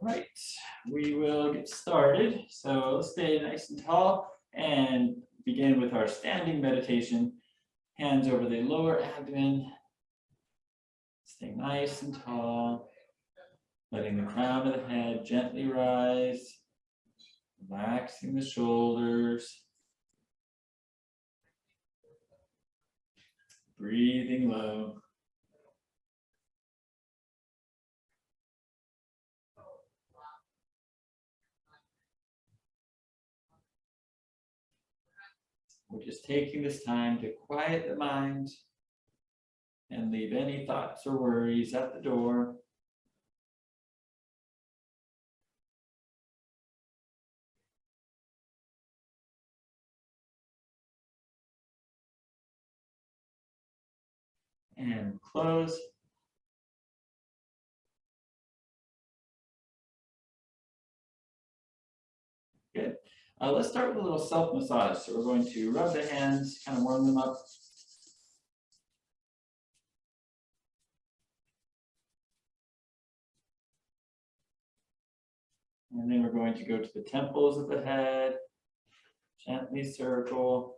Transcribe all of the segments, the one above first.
Right, we will get started. So let's stay nice and tall and begin with our standing meditation. Hands over the lower abdomen. Stay nice and tall. Letting the crown of the head gently rise. Relaxing the shoulders. Breathing low. We're just taking this time to quiet the mind and leave any thoughts or worries at the door. And close. Good. Let's start with a little self-massage. So we're going to rub the hands, kind of warm them up. And then we're going to go to the temples of the head, gently circle.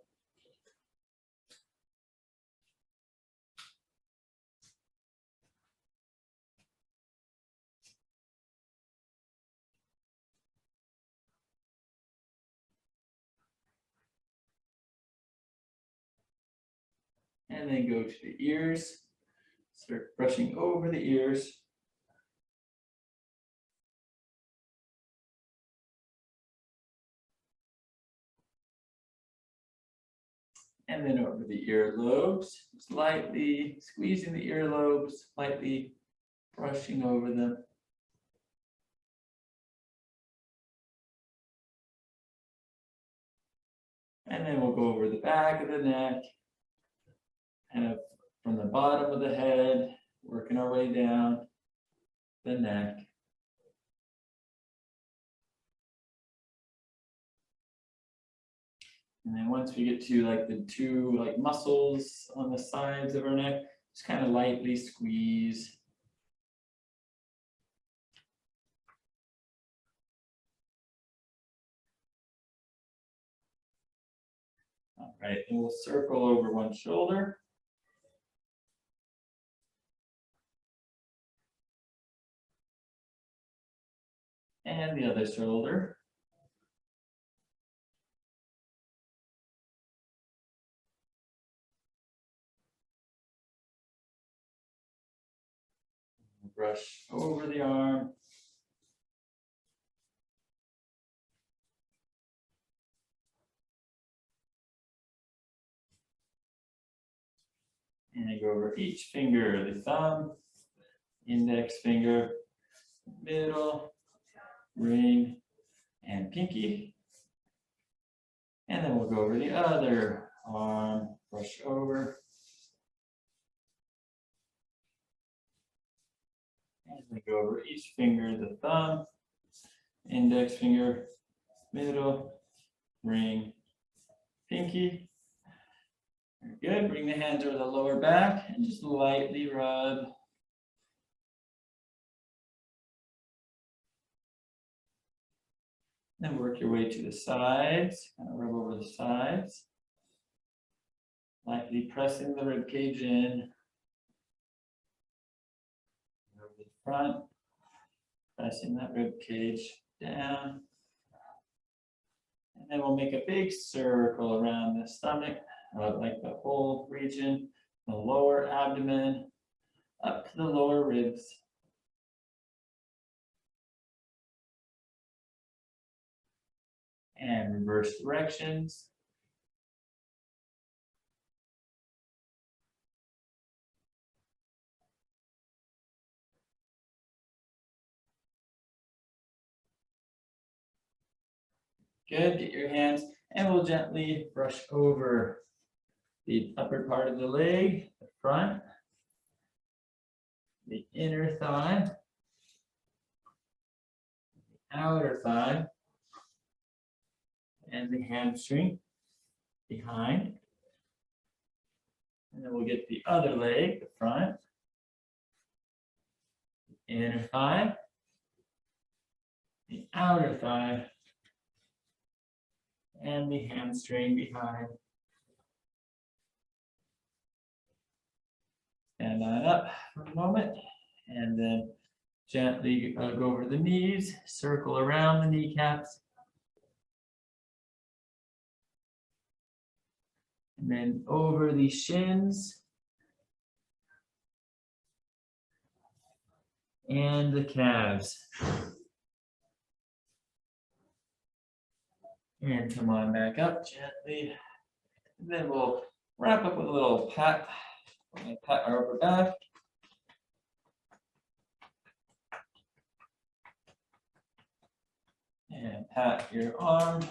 And then go to the ears. Start brushing over the ears. And then over the earlobes, slightly squeezing the earlobes, slightly brushing over them. And then we'll go over the back of the neck, kind of from the bottom of the head, working our way down the neck. And then once we get to like the two like muscles on the sides of our neck, just kind of lightly squeeze. All right, and we'll circle over one shoulder. And the other shoulder. Brush over the arm. And go over each finger, the thumb, index finger, middle, ring, and pinky. And then we'll go over the other arm, brush over. And we go over each finger, the thumb, index finger, middle, ring, pinky. Very good. Bring the hands over the lower back and just lightly rub. Then work your way to the sides. Kind of rub over the sides. Lightly pressing the rib cage in. Over the front. Pressing that rib cage down. And then we'll make a big circle around the stomach, like the whole region, the lower abdomen, up to the lower ribs. And reverse directions. Good, get your hands, and we'll gently brush over the upper part of the leg, the front, the inner thigh, the outer thigh, and the hamstring behind. And then we'll get the other leg, the front, the inner thigh, the outer thigh, and the hamstring behind. Stand on up for a moment, and then gently go over the knees, circle around the kneecaps. And then over the shins and the calves. And come on back up gently. And then we'll wrap up with a little pat. Pat our upper back. And pat your arm.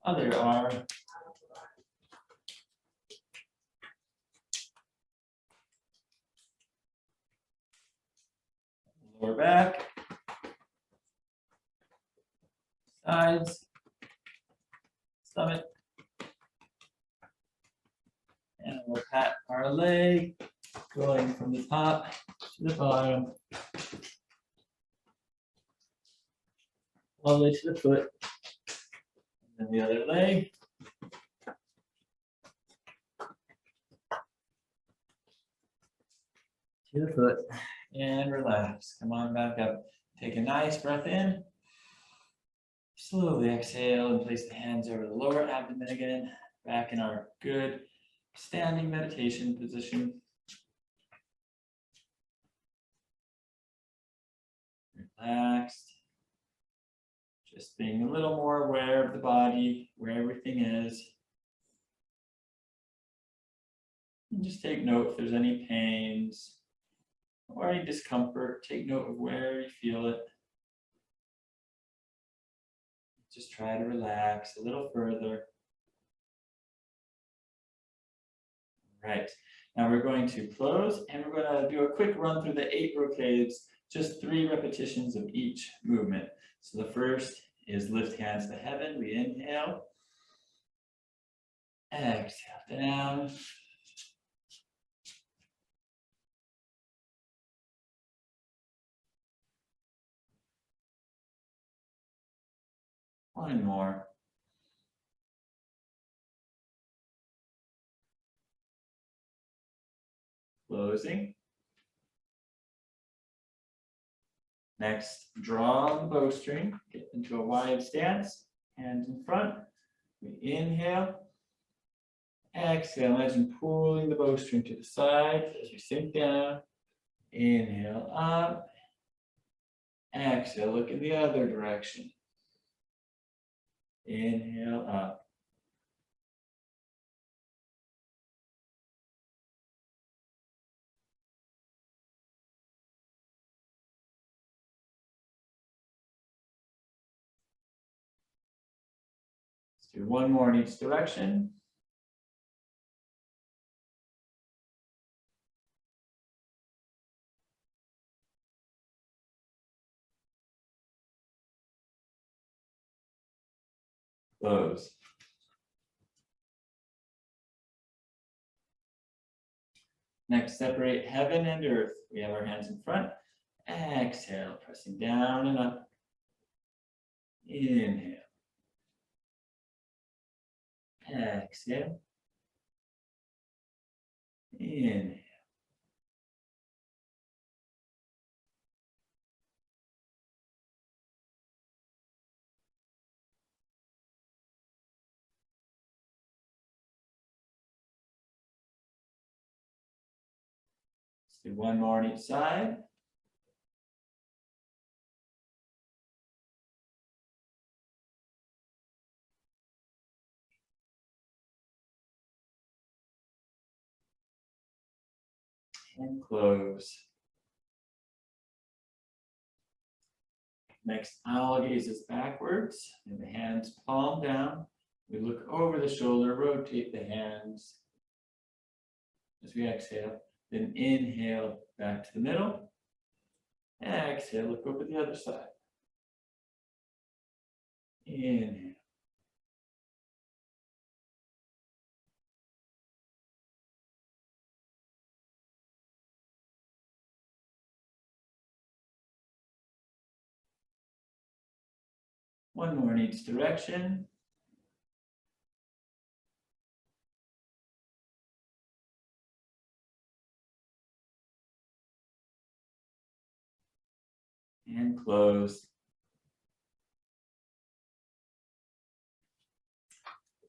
Other arm. Lower back. Sides. Stomach. And we'll pat our leg, going from the top to the bottom, all the way to the foot. And then the other leg. To the foot. And relax. Come on back up. Take a nice breath in. Slowly exhale and place the hands over the lower abdomen again. Back in our good standing meditation position. Relaxed. Just being a little more aware of the body, where everything is. And just take note if there's any pains or any discomfort. Take note of where you feel it. Just try to relax a little further. Right. Now we're going to close and we're going to do a quick run through the 8 brocades, just 3 repetitions of each movement. So the first is lift hands to heaven. We inhale. Exhale down. One more. Closing. Next, draw the bowstring, get into a wide stance, hands in front. We inhale. Exhale, imagine pulling the bowstring to the side as we sink down. Inhale up. Exhale, look in the other direction. Inhale up. Let's do one more in each direction. Close. Next, separate heaven and earth. We have our hands in front. Exhale, pressing down and up. Inhale. Exhale. Inhale. Let's do one more on each side. And close. Next, owl gazes backwards and the hands palm down. We look over the shoulder, rotate the hands as we exhale. Then inhale back to the middle. Exhale, look over the other side. Inhale. One more in each direction. And close.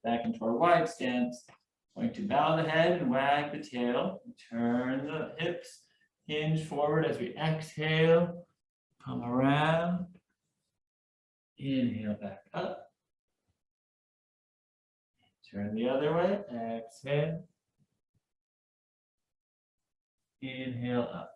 Back into our wide stance. Going to bow the head and wag the tail. Turn the hips, hinge forward as we exhale. Come around. Inhale back up. Turn the other way. Exhale. Inhale up.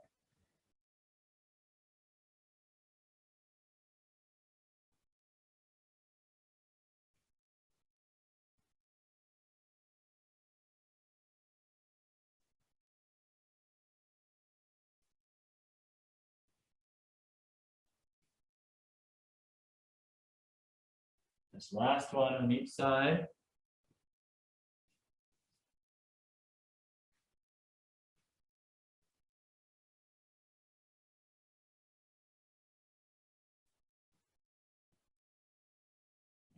This last one on each side.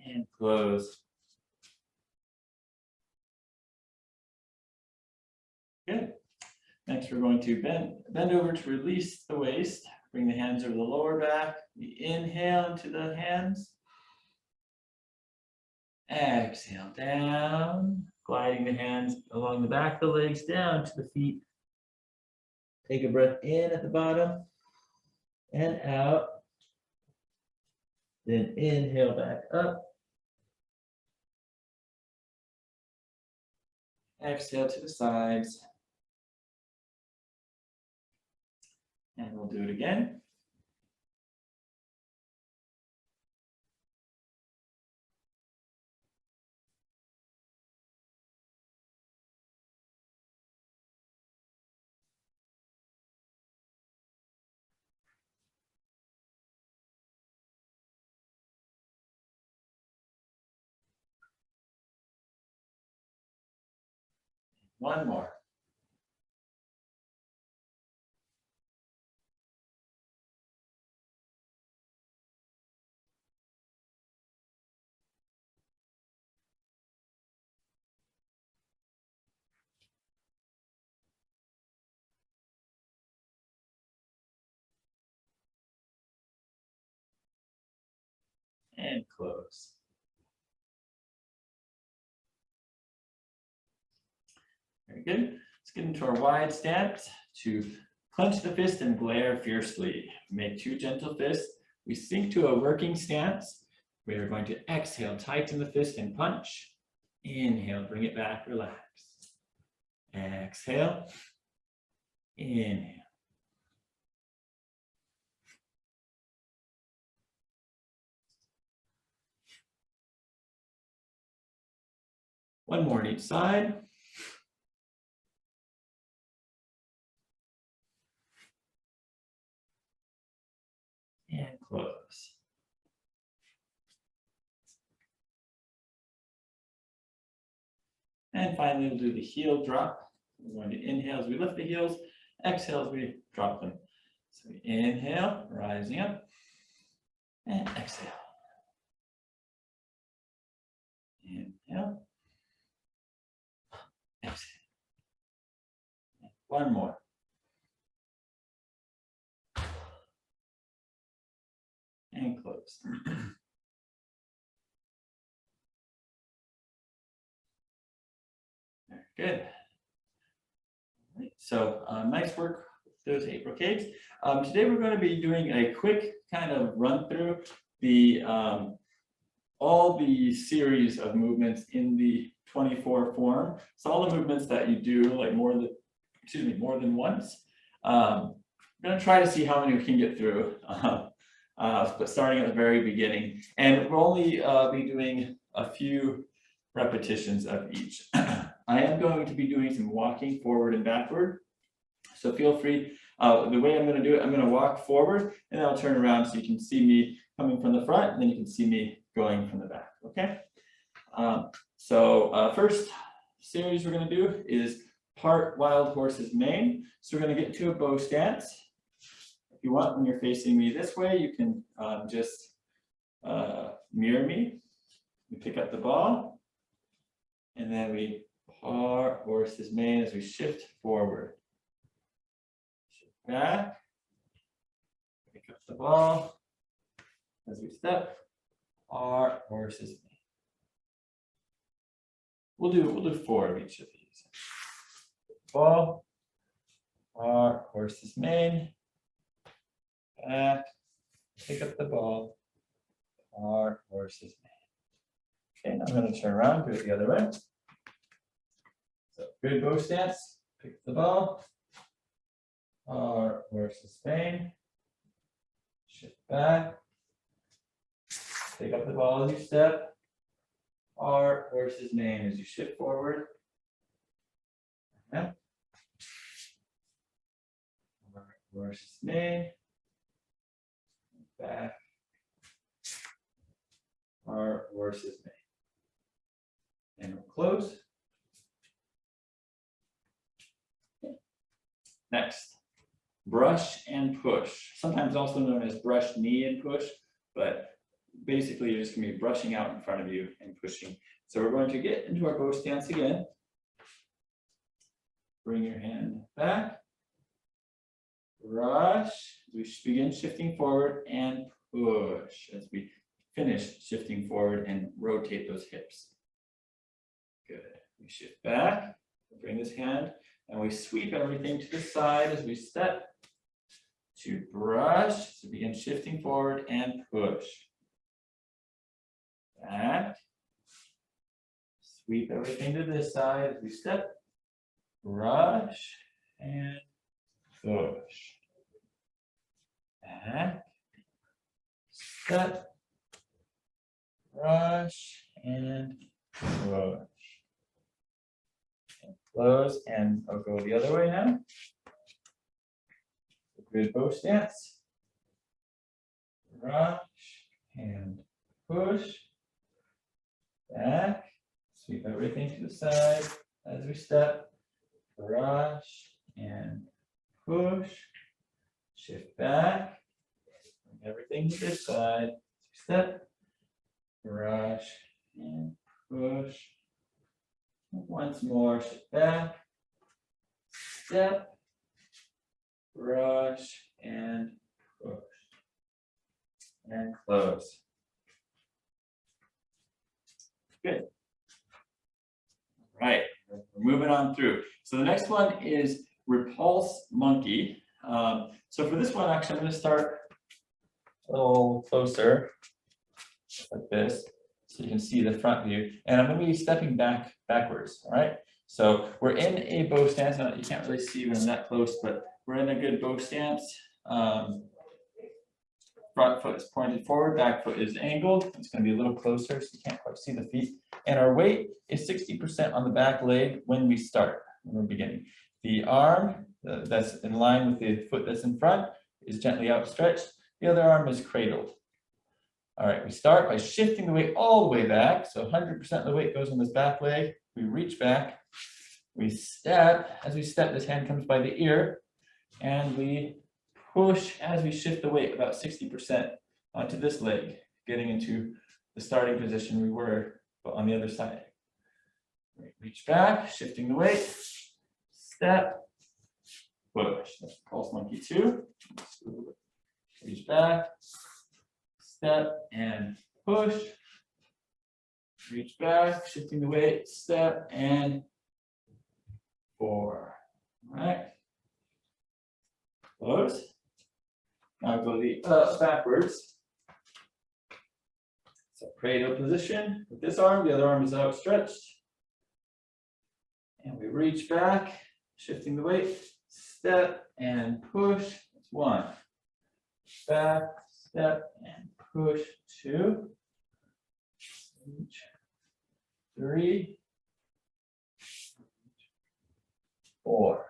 And close. Good. Next, we're going to bend over to release the waist. Bring the hands over the lower back. We inhale into the hands. Exhale down, gliding the hands along the back of the legs down to the feet. Take a breath in at the bottom and out. Then inhale back up. Exhale to the sides. And we'll do it again. One more. And close. Very good. Let's get into our wide stance to clench the fist and glare fiercely. Make two gentle fists. We sink to a working stance. We are going to exhale, tighten the fist and punch. Inhale, bring it back, relax. Exhale. Inhale. One more on each side. And close. And finally, we'll do the heel drop. We're going to inhale as we lift the heels, exhale as we drop them. So we inhale, rising up, and exhale. Inhale, exhale. One more. And close. Very good. All right, so nice work with those 8 brocades. Today we're going to be doing a quick kind of run through the all the series of movements in the 24 form. So all the movements that you do like more than once. I'm going to try to see how many we can get through. But starting at the very beginning, and we'll only be doing a few repetitions of each. I am going to be doing some walking forward and backward, so feel free. The way I'm going to do it, I'm going to walk forward and then I'll turn around so you can see me coming from the front and then you can see me going from the back. Okay. First series we're going to do is part wild horse's mane. So we're going to get to a bow stance. If you want, when you're facing me this way, you can just mirror me. We pick up the ball, and then we par horse's mane as we shift forward. Shift back, pick up the ball as we step, par horse's mane. We'll do 4 of each of these. Ball, par horse's mane, back, pick up the ball, par horse's mane. Okay, now I'm going to turn around, do it the other way. So good bow stance, pick the ball, par horse's mane, shift back, pick up the ball as you step, par horse's mane as you shift forward. Yeah. Par horse's mane, back, par horse's mane. And we'll close. Next, brush and push, sometimes also known as brush, knee, and push, but basically you're just going to be brushing out in front of you and pushing. So we're going to get into our bow stance again. Bring your hand back, brush, we begin shifting forward, and push as we finish shifting forward and rotate those hips. Good. We shift back, bring this hand, and we sweep everything to the side as we step to brush, so begin shifting forward and push. Back, sweep everything to this side as we step, brush, and push. Back, step, brush, and push. And close, and I'll go the other way now. Good bow stance. Brush and push. Back. Sweep everything to the side as we step. Brush and push. Shift back. Bring everything to this side. Step. Brush and push. Once more, shift back. Step. Brush and push. And close. Good. All right, we're moving on through. So the next one is repulse monkey. So for this one, actually, I'm going to start a little closer, like this, so you can see the front view. And I'm going to be stepping backwards. All right. So we're in a bow stance. Now, you can't really see when I'm that close, but we're in a good bow stance. Front foot is pointed forward, back foot is angled. It's going to be a little closer so you can't quite see the feet. And our weight is 60% on the back leg when we start, when we're beginning. The arm that's in line with the foot that's in front is gently outstretched. The other arm is cradled. All right, we start by shifting the weight all the way back. So 100% of the weight goes on this back leg. We reach back. We step. As we step, this hand comes by the ear. And we push as we shift the weight about 60% onto this leg, getting into the starting position we were, but on the other side. Reach back, shifting the weight, step, push. That's pulse monkey 2. Reach back, step, and push. Reach back, shifting the weight, step, and 4. All right. Close. Now go the backwards. So cradle position with this arm, the other arm is outstretched. And we reach back, shifting the weight, step and push. That's 1. Back, step and push. 2. 3. 4.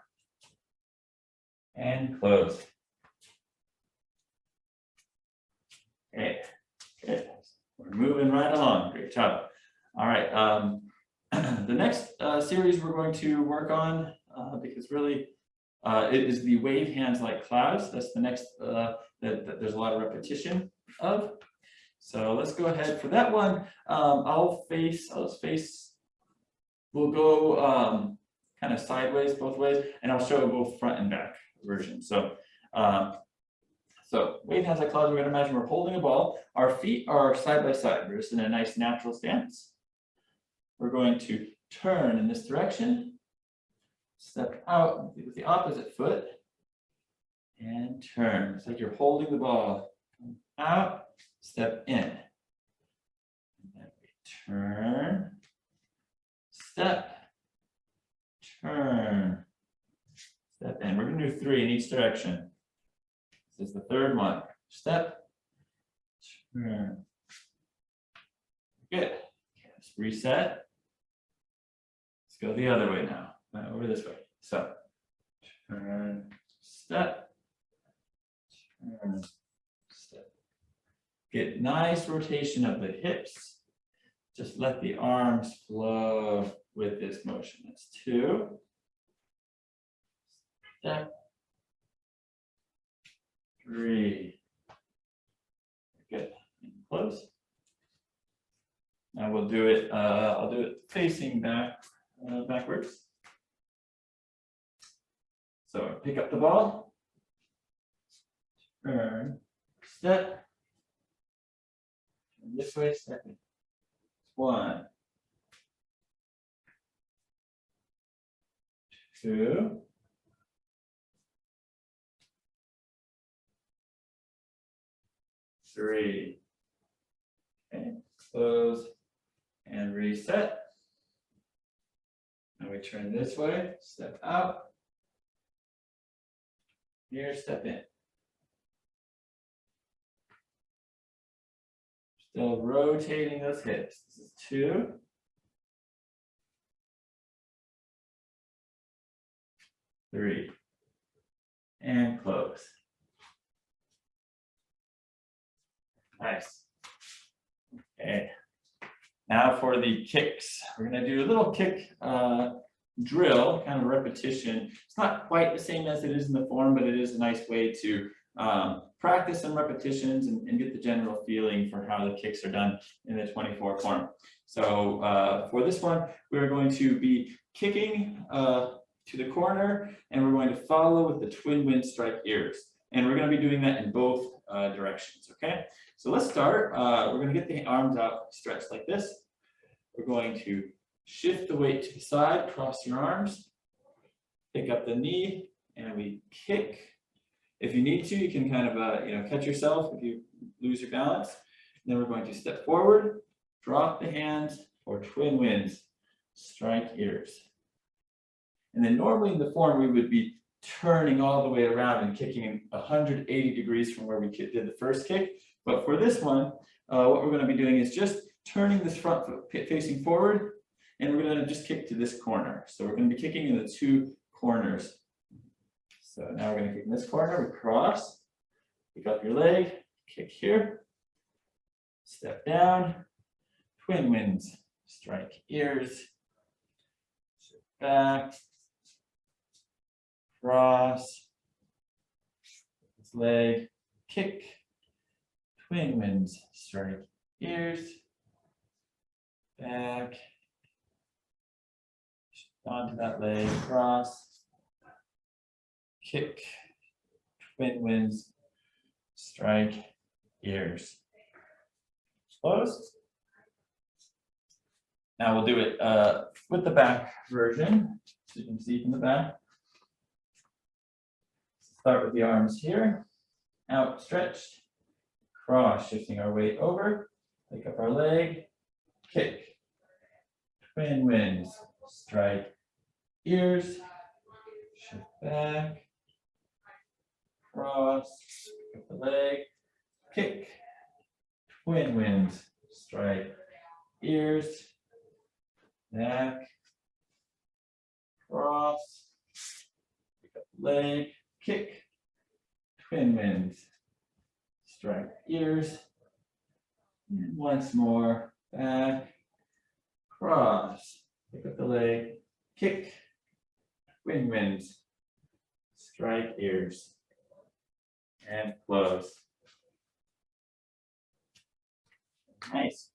And close. Okay, good. We're moving right along. Great job. All right. The next series we're going to work on, because really it is the wave hands like clouds. That's the next that there's a lot of repetition of. So let's go ahead for that one. We'll go kind of sideways both ways, and I'll show both front and back version. So wave hands like clouds. We're going to imagine we're holding a ball. Our feet are side by side. We're just in a nice natural stance. We're going to turn in this direction, step out with the opposite foot, and turn. It's like you're holding the ball. Out, step in. And then we turn, step, turn, step in. We're going to do 3 in each direction. This is the third one. Step, turn. Good. Okay, let's reset. Let's go the other way now. Over this way. So, turn, step, turn, step. Get nice rotation of the hips. Just let the arms flow with this motion. That's 2. Step. 3. Good. And close. Now we'll do it. I'll do it facing backwards. So pick up the ball. Turn. Step. Turn this way. Step in. 1. 2. 3. Okay, close and reset. Now we turn this way, step out. Here, step in. Still rotating those hips. This is 2. 3. And close. Nice. Okay. Now for the kicks. We're going to do a little kick drill, kind of repetition. It's not quite the same as it is in the form, but it is a nice way to practice some repetitions and get the general feeling for how the kicks are done in the 24 form. So for this one, we're going to be kicking to the corner, and we're going to follow with the twin wind strike ears. And we're going to be doing that in both directions, okay? So let's start. We're going to get the arms out stretched like this. We're going to shift the weight to the side, cross your arms, pick up the knee, and we kick. If you need to, you can kind of catch yourself if you lose your balance. And then we're going to step forward, drop the hands for twin winds, strike ears. And then normally in the form, we would be turning all the way around and kicking 180 degrees from where we did the first kick. But for this one, what we're going to be doing is just turning this front foot facing forward, and we're going to just kick to this corner. So we're going to be kicking in the 2 corners. So now we're going to kick in this corner, we cross, pick up your leg, kick here, step down, twin winds, strike ears, sit back, cross, this leg, kick, twin winds, strike ears, back, onto that leg, cross, kick, twin winds, strike ears. Close. Now we'll do it with the back version, so you can see from the back. Start with the arms here, outstretched, cross, shifting our weight over, pick up our leg, kick, twin winds, strike ears, shift back, cross, pick up the leg, kick, twin winds, strike ears, back, cross, pick up the leg, kick, twin winds, strike ears, and once more, back, cross, pick up the leg, kick, twin winds, strike ears, and close. Nice.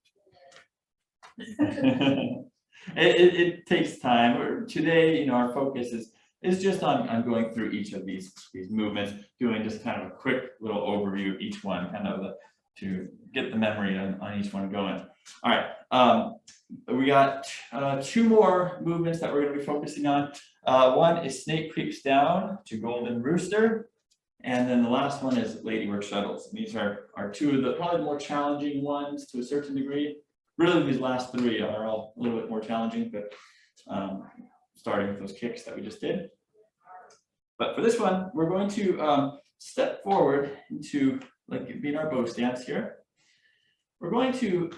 It takes time. Today, our focus is just on going through each of these movements, doing just kind of a quick little overview of each one, kind of to get the memory on each one going. All right, we got 2 more movements that we're going to be focusing on. One is snake creeps down to golden rooster, and then the last one is lady work shuttles. And these are 2 of the probably more challenging ones to a certain degree. Really, these last 3 are all a little bit more challenging, but starting with those kicks that we just did. But for this one, we're going to step forward into, like being our bow stance here. We're going to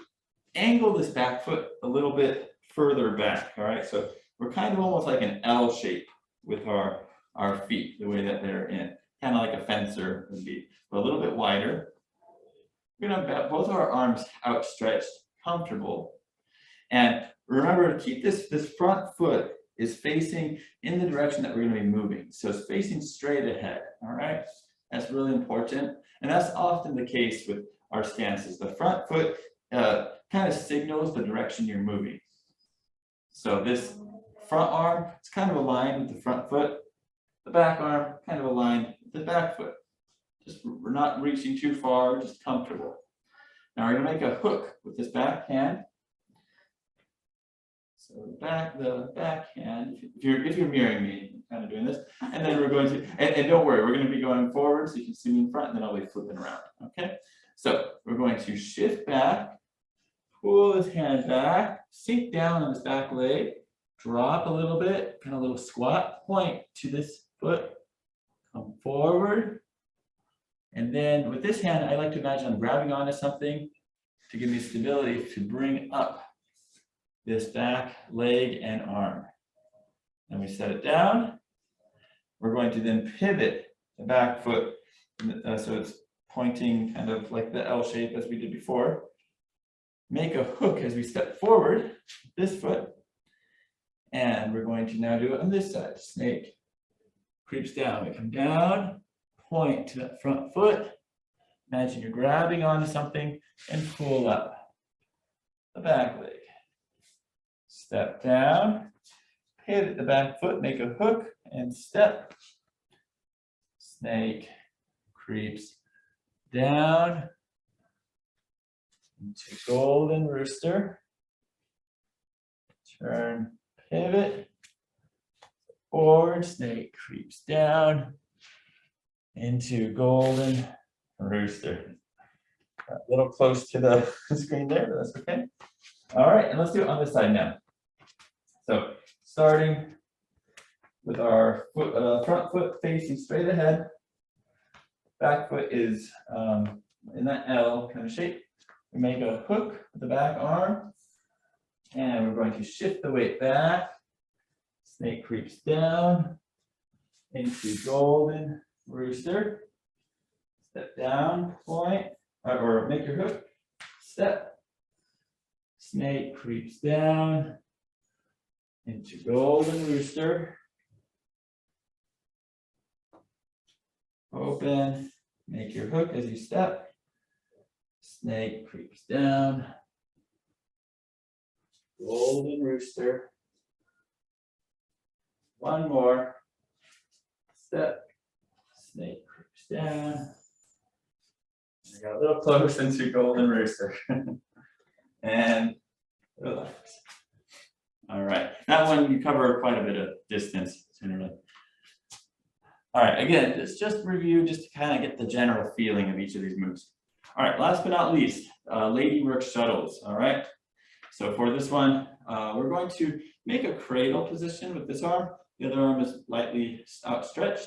angle this back foot a little bit further back, all right? So we're kind of almost like an L shape with our feet, the way that they're in, kind of like a fencer would be, but a little bit wider. We're gonna have both our arms outstretched, comfortable. And remember to keep this front foot is facing in the direction that we're going to be moving. So it's facing straight ahead, all right? That's really important. And that's often the case with our stances. The front foot kind of signals the direction you're moving. So this front arm, it's kind of aligned with the front foot. The back arm, kind of aligned with the back foot. Just, we're not reaching too far, just comfortable. Now we're going to make a hook with this back hand. So the back hand, if you're mirroring me, I'm kind of doing this, and then we're going to, and don't worry, we're going to be going forward so you can see me in front, and then I'll be flipping around, okay? So we're going to shift back, pull this hand back, sink down on this back leg, drop a little bit, kind of a little squat, point to this foot, come forward, and then with this hand, I like to imagine I'm grabbing onto something to give me stability to bring up this back leg and arm. And we set it down. We're going to then pivot the back foot so it's pointing kind of like the L shape as we did before. Make a hook as we step forward, this foot. And we're going to now do it on this side. Snake creeps down. We come down, point to that front foot. Imagine you're grabbing onto something and pull up the back leg. Step down, pivot the back foot, make a hook, and step. Snake creeps down into golden rooster. Turn, pivot, forward, snake creeps down into golden rooster. A little close to the screen there, but that's okay. All right, and let's do it on this side now. So starting with our front foot facing straight ahead, back foot is in that L kind of shape. We make a hook with the back arm, and we're going to shift the weight back. Snake creeps down into golden rooster. Step down, point, or make your hook, step. Snake creeps down into golden rooster. Open, make your hook as you step. Snake creeps down. Golden rooster. One more. Step. Snake creeps down. I got a little close into golden rooster. And relax. All right, that one you cover quite a bit of distance generally. All right, again, it's just review just to kind of get the general feeling of each of these moves. All right, last but not least, lady work shuttles. All right, so for this one, we're going to make a cradle position with this arm. The other arm is lightly outstretched.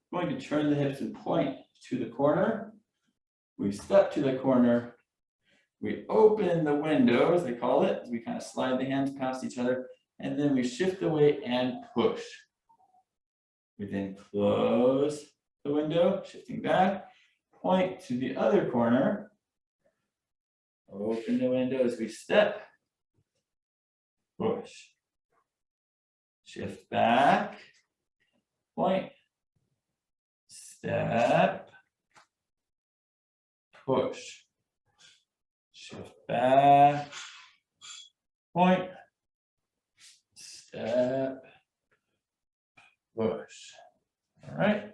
We're going to turn the hips and point to the corner. We step to the corner. We open the window, as they call it, as we kind of slide the hands past each other, and then we shift the weight and push. We then close the window, shifting back, point to the other corner, open the window as we step, push, shift back, point, step, push. Shift back, point, step, push. All right.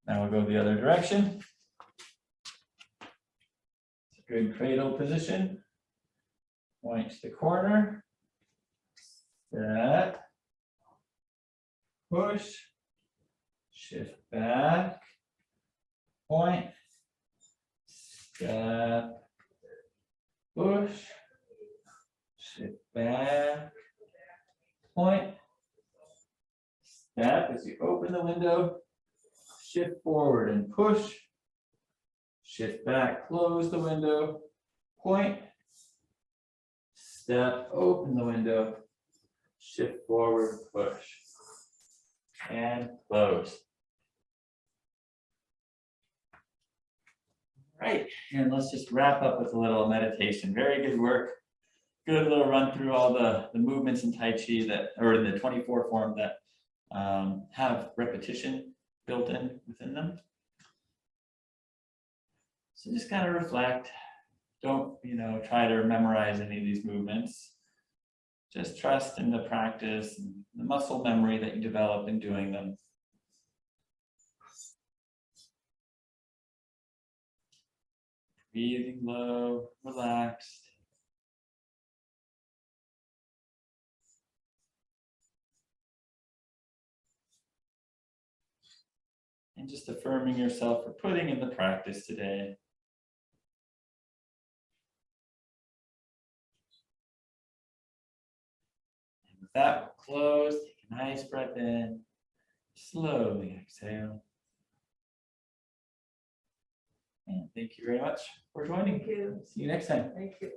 Now we'll go the other direction. Good cradle position. Point to the corner. Step. Push. Shift back. Point. Step. Push. Shift back. Point. Step as you open the window. Shift forward and push. Shift back, close the window, point, step, open the window, shift forward, push, and close. Right, and let's just wrap up with a little meditation. Very good work. Good little run through all the movements in Tai Chi that, or in the 24 form that have repetition built in within them. So just kind of reflect. Don't, try to memorize any of these movements. Just trust in the practice and the muscle memory that you develop in doing them. Breathing low, relaxed. And just affirming yourself for putting in the practice today. And with that, we'll close. Take a nice breath in. Slowly exhale. And thank you very much for joining. Thank you. See you next time. Thank you.